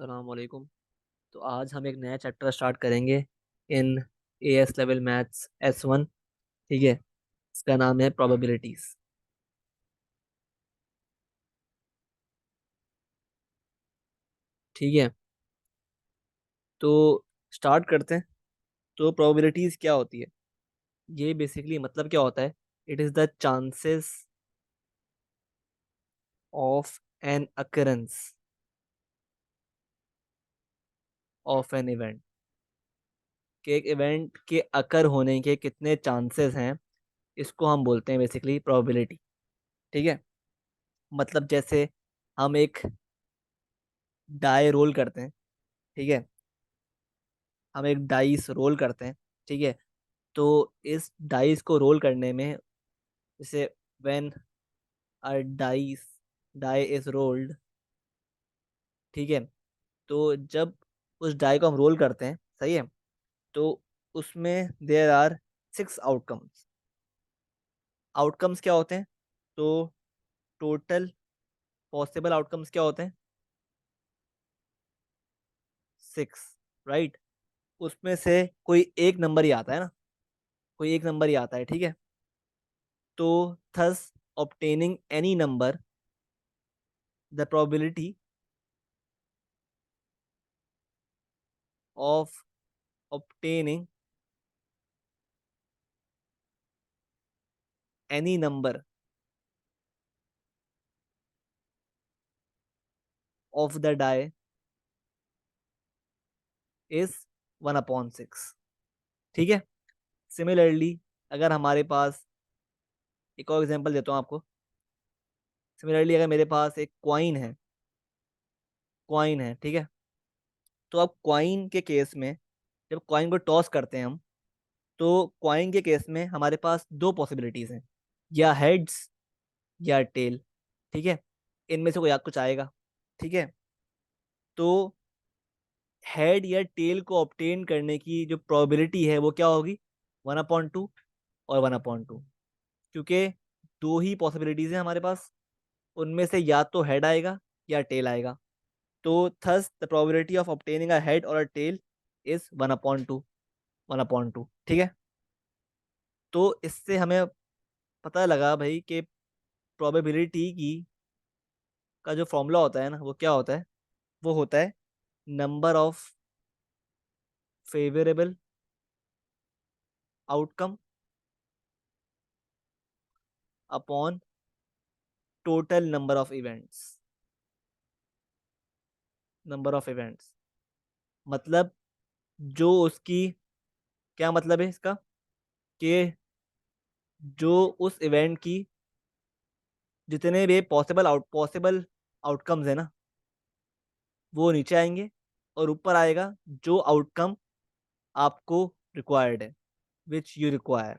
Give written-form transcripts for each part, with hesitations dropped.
अस्सलामुअलैकुम। तो आज हम एक नया चैप्टर स्टार्ट करेंगे इन एएस लेवल मैथ्स S1। ठीक है, इसका नाम है प्रोबेबिलिटीज। ठीक है, तो स्टार्ट करते हैं। तो प्रोबेबिलिटीज क्या होती है? ये बेसिकली मतलब क्या होता है? It is the chances of an occurrence of an event, कि एक इवेंट के अकर होने के कितने चांसेस हैं, इसको हम बोलते हैं बेसिकली प्रोबेबिलिटी। ठीक है, मतलब जैसे हम एक डाई रोल करते हैं। ठीक है, हम एक डाइस रोल करते हैं। ठीक है, तो इस डाइस को रोल करने में, जैसे when a dice die is rolled. ठीक है, तो जब उस डाई को हम रोल करते हैं, सही है, तो उसमें देयर आर 6 आउटकम्स। आउटकम्स क्या होते हैं? तो टोटल पॉसिबल आउटकम्स क्या होते हैं? 6, राइट। उसमें से कोई एक नंबर ही आता है ना, कोई एक नंबर ही आता है। ठीक है, तो thus obtaining any number, the probability of obtaining any number of the die is 1/6। ठीक है, सिमिलरली अगर हमारे पास, एक और एग्जांपल देता हूँ आपको। सिमिलरली अगर मेरे पास एक क्वाइन है, ठीक है, तो अब क्वाइन के केस में, जब क्वाइन को टॉस करते हैं हम, तो क्वाइन के केस में हमारे पास दो पॉसिबिलिटीज हैं, या हेड्स या टेल। ठीक है, इनमें से कोई कुछ आएगा। ठीक है, तो हेड या टेल को ऑब्टेन करने की जो प्रोबेबिलिटी है वो क्या होगी? 1/2 और 1/2, क्योंकि दो ही पॉसिबिलिटीज है हमारे पास, उनमें से या तो हेड आएगा या टेल आएगा। तो thus the probability of obtaining a head और अ टेल इज 1/2, 1/2। ठीक है, तो इससे हमें पता लगा भाई कि प्रोबेबिलिटी की का जो फॉर्मूला होता है ना, वो क्या होता है? वो होता है number of favourable outcome upon total number of events. Number of events मतलब जो उसकी, क्या मतलब है इसका? कि जो उस इवेंट की जितने भी पॉसिबल आउटकम्स है ना, वो नीचे आएंगे और ऊपर आएगा जो आउटकम आपको रिक्वायर्ड है, विच यू रिक्वायर।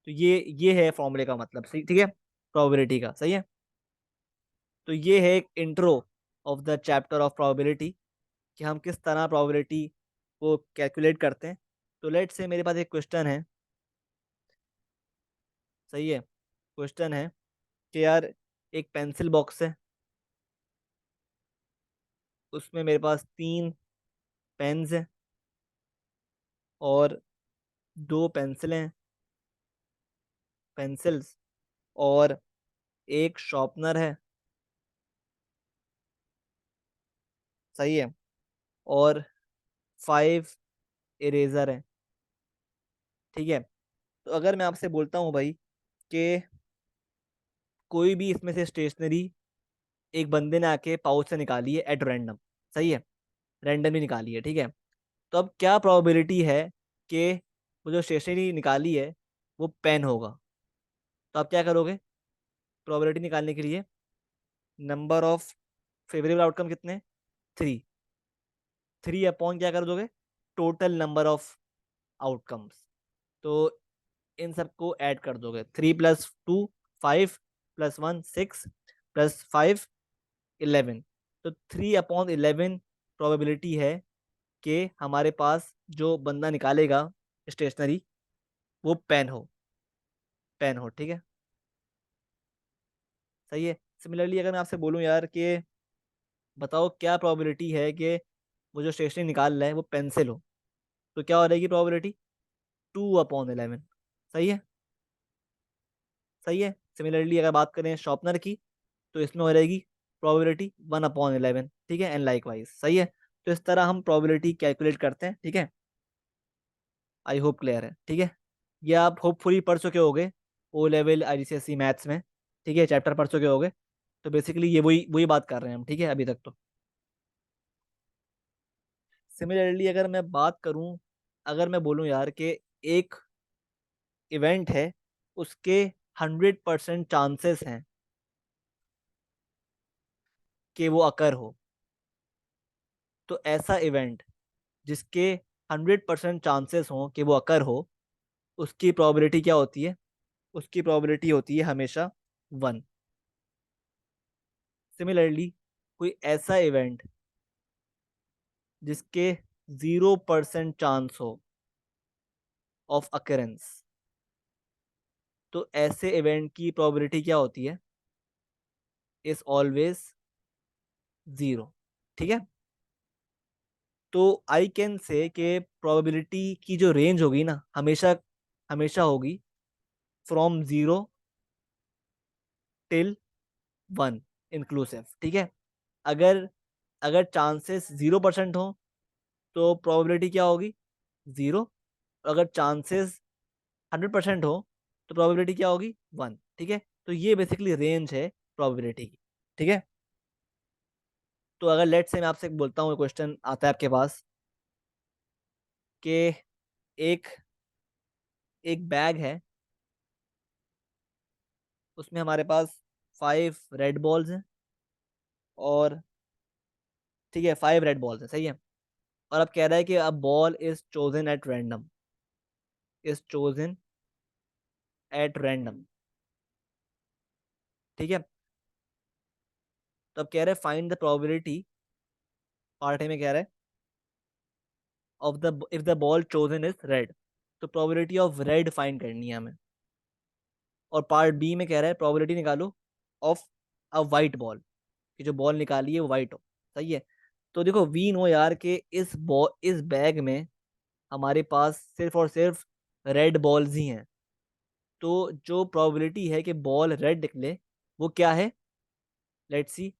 तो ये है फॉर्मूले का मतलब, सही? ठीक है, प्रोबेबिलिटी का, सही है। तो ये है एक intro of the chapter of probability, कि हम किस तरह प्रोबेबिलिटी को कैलकुलेट करते हैं। तो लेट से मेरे पास एक क्वेश्चन है, सही है। क्वेश्चन है कि यार, एक पेंसिल बॉक्स है, उसमें मेरे पास 3 पेन्स हैं और 2 पेंसिलें हैं, पेंसिल्स, और एक शॉर्पनर है, सही है, और 5 इरेजर है। ठीक है, तो अगर मैं आपसे बोलता हूँ भाई कि कोई भी इसमें से स्टेशनरी एक बंदे ने आके पाउच से निकाली है एट रैंडम, सही है, रैंडमली निकाली है। ठीक है, तो अब क्या प्रोबेबिलिटी है कि वो जो स्टेशनरी निकाली है वो पेन होगा? तो आप क्या करोगे प्रोबेबिलिटी निकालने के लिए? नंबर ऑफ फेवरेबल आउटकम कितने? 3। 3 अपॉन क्या कर दोगे? Total number of outcomes. तो इन सबको ऐड कर दोगे, 3 + 2 5 + 1 6 +5 11। तो 3/11 प्रोबेबिलिटी है कि हमारे पास जो बंदा निकालेगा स्टेशनरी, वो पेन हो। ठीक है, सही है। सिमिलरली अगर मैं आपसे बोलूं यार कि बताओ क्या प्रोबेबिलिटी है कि वो जो स्टेशनरी निकाल रहा है वो पेंसिल हो। तो क्या हो रहेगी प्रोबेबिलिटी? 2/11। सही है, सही है। सिमिलरली अगर बात करें शॉर्पनर की, तो इसमें हो रहेगी प्रोबेबिलिटी 1/11। ठीक है, एंड लाइक वाइज। सही है। तो इस तरह हम प्रोबेबिलिटी कैलकुलेट करते हैं। ठीक है, आई होप क्लियर है। ठीक है, ये आप होपफुली पढ़ चुके होगे ओ लेवल IGCSE मैथ्स में। ठीक है, चैप्टर पढ़ चुके होगे। तो बेसिकली ये वही वही बात कर रहे हैं हम। ठीक है, अभी तक तो। सिमिलरली अगर मैं बात करूं, अगर मैं बोलूं यार कि एक इवेंट है, उसके 100% चांसेस हैं कि वो अकर हो, तो ऐसा इवेंट जिसके 100% चांसेस हों कि वो अकर हो, उसकी प्रोबेबिलिटी क्या होती है? उसकी प्रोबेबिलिटी होती है हमेशा 1। सिमिलरली कोई ऐसा इवेंट जिसके 0% चांस हो ऑफ अकरेंस, तो ऐसे इवेंट की प्रोबेबिलिटी क्या होती है? Is always 0। ठीक है, तो आई कैन से कि प्रोबेबिलिटी की जो रेंज होगी ना, हमेशा हमेशा होगी फ्रॉम 0 till 1 इंक्लूसिव। ठीक है, अगर अगर चांसेस 0% हो तो प्रोबेबिलिटी क्या होगी? 0। अगर चांसेस 100% हो तो प्रोबेबिलिटी क्या होगी? 1। ठीक है, तो ये बेसिकली रेंज है प्रोबेबिलिटी की। ठीक है, तो अगर लेट से मैं आपसे बोलता हूँ, क्वेश्चन आता है आपके पास कि एक एक बैग है, उसमें हमारे पास 5 रेड बॉल्स हैं, और ठीक है 5 रेड बॉल्स हैं। सही है, और अब कह रहा है कि अब ball is chosen at random, is chosen at random. ठीक है, तो अब कह रहे हैं find the probability, part A में कह रहा है of the if the ball chosen is red, तो प्रोबेबिलिटी ऑफ रेड फाइंड करनी है हमें। और पार्ट बी में कह रहा है प्रोबेबिलिटी निकालो ऑफ अ वाइट बॉल, कि जो बॉल निकाली है वो वाइट हो। सही है, तो देखो वी नो यार कि इस बैग में हमारे पास सिर्फ और सिर्फ रेड बॉल्स ही हैं। तो जो प्रोबेबिलिटी है कि बॉल रेड निकले, वो क्या है? Let's see,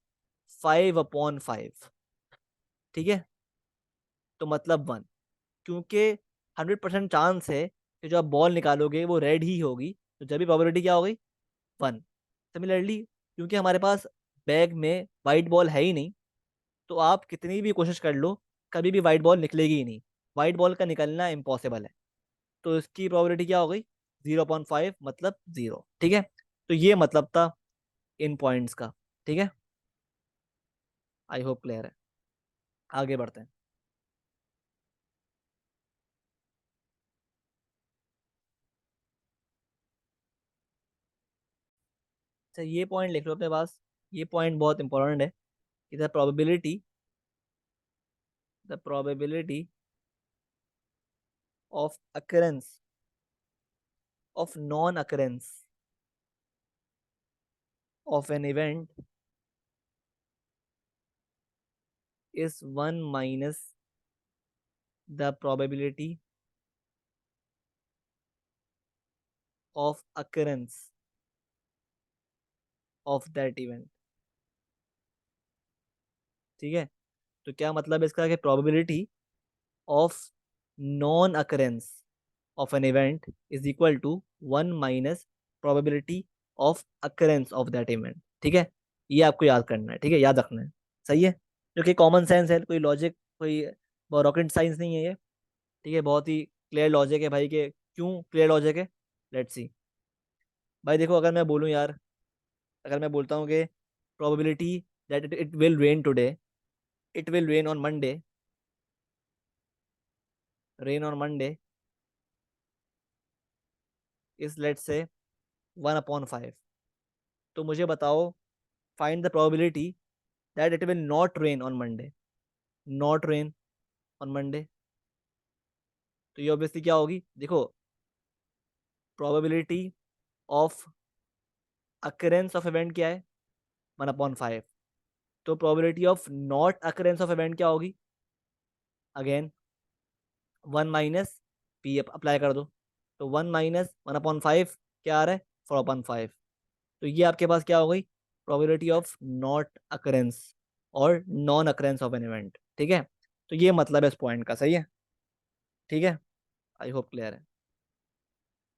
5/5। ठीक है, तो मतलब 1, क्योंकि 100% चांस है कि जो आप बॉल निकालोगे वो रेड ही होगी, तो जब भी प्रोबेबिलिटी क्या हो गई? 1। सिमिलरली क्योंकि हमारे पास बैग में वाइट बॉल है ही नहीं, तो आप कितनी भी कोशिश कर लो, कभी भी वाइट बॉल निकलेगी ही नहीं। वाइट बॉल का निकलना इम्पॉसिबल है। तो इसकी प्रोबेबिलिटी क्या हो गई? 0.5 मतलब 0। ठीक है, तो ये मतलब था इन पॉइंट्स का। ठीक है, आई होप क्लियर है। आगे बढ़ते हैं। अच्छा, ये पॉइंट लिख लो अपने पास। ये पॉइंट बहुत इंपॉर्टेंट है कि the probability of occurrence of non occurrence of an event is 1 minus the probability of occurrence of that event। ठीक है, तो क्या मतलब है इसका? कि probability of non occurrence of an event is equal to 1 minus probability of occurrence of that event। ठीक है, ये आपको याद करना है। ठीक है, याद रखना है। सही है, जो कि कॉमन सेंस है, कोई लॉजिक, कोई रॉकेट साइंस नहीं है ये। ठीक है, बहुत ही क्लियर लॉजिक है भाई। के क्यों क्लियर लॉजिक है? Let's see. भाई देखो, अगर मैं बोलूँ यार, अगर मैं बोलता हूँ कि probability that it will rain today, it will rain on Monday, rain on Monday is let's say 1/5। तो मुझे बताओ, find the probability that it will not rain on Monday, not rain on Monday. तो ये obviously क्या होगी? देखो, probability of occurrence of event क्या है? 1/5। तो probability of not occurrence of event क्या होगी? अगेन 1 माइनस पी अप्लाई कर दो, तो 1 - 1/5 क्या आ रहा है? 4/5। तो ये आपके पास क्या हो गई? प्रोबेबिलिटी ऑफ नॉट अकरेंस और non occurrence of an event. ठीक है, तो ये मतलब है इस पॉइंट का। सही है, ठीक है, आई होप क्लियर है।